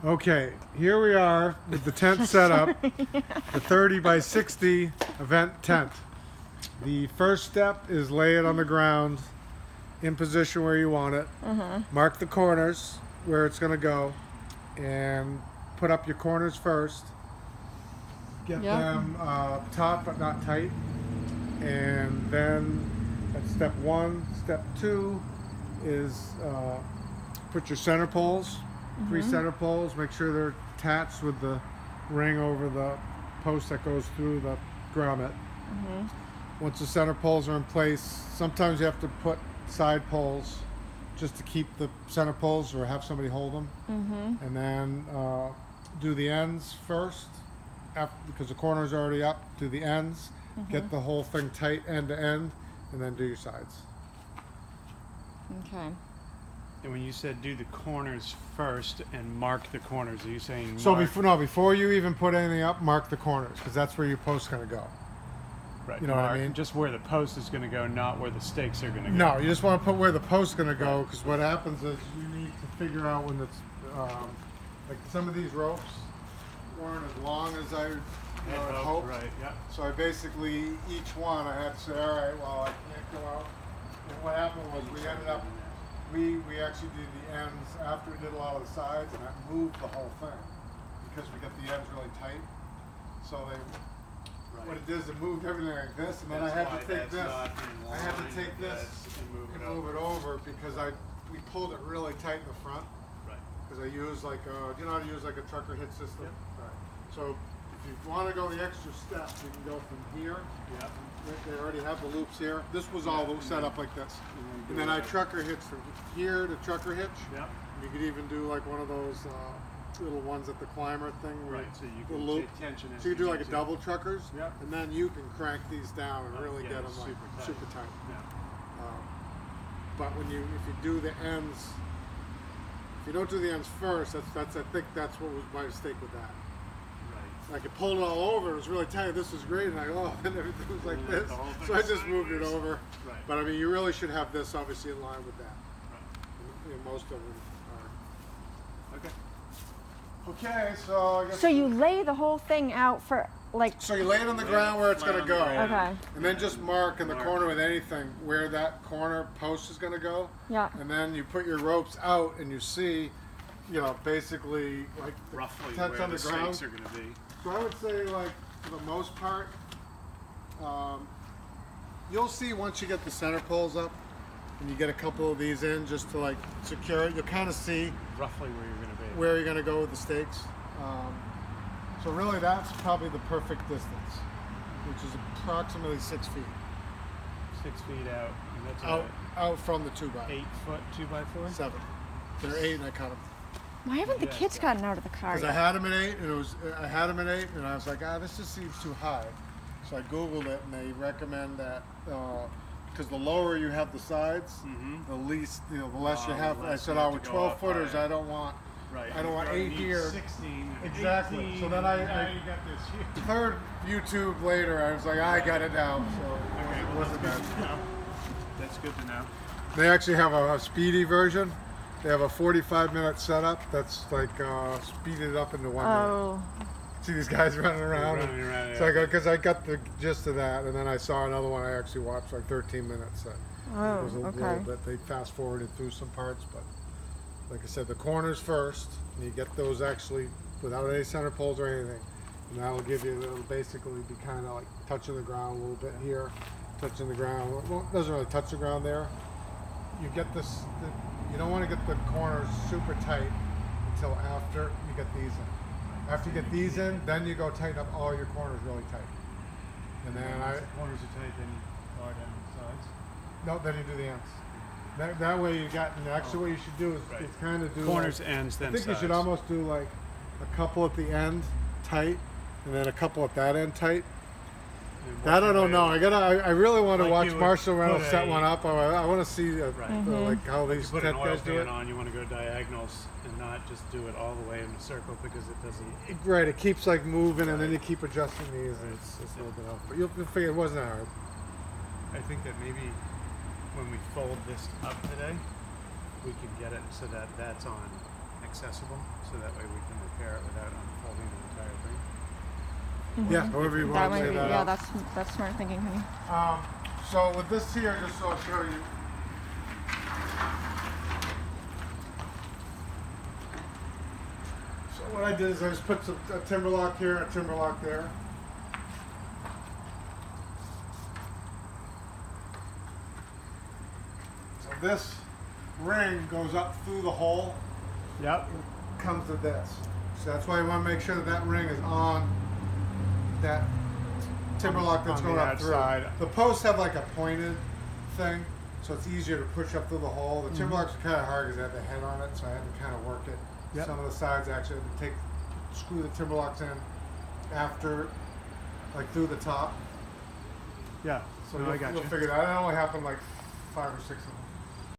Okay, here we are with the tent set up, the 30 by 60 event tent. The first step is lay it on the ground in position where you want it. Mark the corners where it's going to go and put up your corners first. Get them taut but not tight. And then at step one, step two is put your center poles. 3 center poles, make sure they're attached with the ring over the post that goes through the grommet. Once the center poles are in place, sometimes you have to put side poles just to keep the center poles or have somebody hold them. And then do the ends first, because the corner's already up, do the ends, get the whole thing tight end to end, and then do your sides. Okay. And when you said do the corners first and mark the corners, are you saying So mark, before you even put anything up, mark the corners, because that's where your post's going to go. right, you know what I mark mean? just where the post is going to go, not where the stakes are going to go? No, you just want to put where the post's going to go, because what happens is you need to figure out when it's, like some of these ropes weren't as long as I had hoped. Right, yeah. So I basically, each one, I had to say, all right, well, I can't go out. And what happened was we ended up, we actually did the ends after we did a lot of the sides, and that moved the whole thing because we got the ends really tight. So what it did is it moved everything like this, and then I had to take this. I had to take this and move it over because we pulled it really tight in the front. Right. Because I use like you know how to use like a trucker hitch system. Yep. Right. So if you want to go the extra step, you can go from here. Yeah. They already have the loops here. This was all set up like this. And then I trucker hitch from here to trucker hitch. Yeah. You could even do like one of those little ones at the climber thing. Where Right, so you the can loop. take tension. So you do like a double truckers. Yeah. And then you can crank these down and really yeah, get them like super tight. super tight. Yeah. But if you do the ends, if you don't do the ends first, I think that's what was my mistake with that. Right. Like it pulled it all over. It was really tight. This was great, and and everything was like Yeah, this. the whole So I thing's just moved it sideways. over. Right. But I mean, you really should have this obviously in line with that. Right. You know, most of them are. Okay. Okay, so I guess. So you lay the whole thing out for like. So you lay it on the ground where it's Flat going to on the go. ground. Okay. And then just mark in the Mark. corner with anything where that corner post is going to go. Yeah. And then you put your ropes out and you see, you know, basically like the Roughly tent's where on the the ground. stakes are going to be. So I would say, like, for the most part, you'll see once you get the center poles up and you get a couple of these in just to like secure it, you'll kind of see Roughly where you're going to be. where you're going to go with the stakes. So really that's probably the perfect distance, which is approximately 6 feet 6 feet out. And that's out from the 2x. 8 foot 2x4. 7. They're 8 and I cut them. Why haven't the Yeah, kids so- gotten out of the car Because I yet? had them at 8 and I had them at 8 and I was like, this just seems too high. So I Googled it and they recommend that because the lower you have the sides, the least, the less you have. I less said, you have with to go 12 up footers, higher. I don't want. Right. I don't want You 8 need here. 16. Exactly. 18, So then now I you got this huge. third YouTube later, I was like, I got it now. So Okay, it well, wasn't that's bad. good to know. That's good to know. They actually have a speedy version. They have a 45-minute setup that's like speeded up into 1 minute. Oh. See these guys running around. Running around, So yeah. because I got the gist of that, and then I saw another one I actually watched like 13 minutes. So Oh, it was a okay. little bit. They fast forwarded through some parts, but like I said, the corners first, and you get those actually without any center poles or anything, and that'll give you. It'll basically be kind of like touching the ground a little bit here, touching the ground. Well, it doesn't really touch the ground there. You get this. You don't want to get the corners super tight until after you get these in. After you get these in, then you go tighten up all your corners really tight. And then Once the corners are tight, then you are down the sides. no, then you do the ends. That way you got. And actually, what you should do is, Right. is kind of do Corners, like, ends, then I think you should sides. almost do like a couple at the end tight, and then a couple at that end tight. And That I work your don't know. way I really want to Like watch you would Marshall Reynolds put set a- one up. I want to see Right. like how You these put tent an oil guys do pan it. on, you want to go diagonals and not just do it all the way in a circle because it doesn't. Right, it keeps like moving, and then Right. you keep adjusting these, and Right. it's a little bit off. But you'll figure it wasn't that hard. I think that maybe when we fold this up today, we can get it so that that's on accessible, so that way we can repair it without unfolding the entire thing. Yeah, however you That want to might say be, that. yeah, out. that's smart thinking, honey. So with this here, just so I'll show you. So what I did is I just put a timber lock here, a timber lock there. So this ring goes up through the hole, Yep. comes to this. So that's why you want to make sure that that ring is on that timber lock that's On going the up through. outside. The posts have like a pointed thing, so it's easier to push up through the hole. The timber locks are kind of hard because they have the head on it, so I had to kind of work it. Yep. Some of the sides actually had to screw the timber locks in after, like through the top. Yeah. So No, I got you'll you. figure that out. It only happened like 5 or 6 of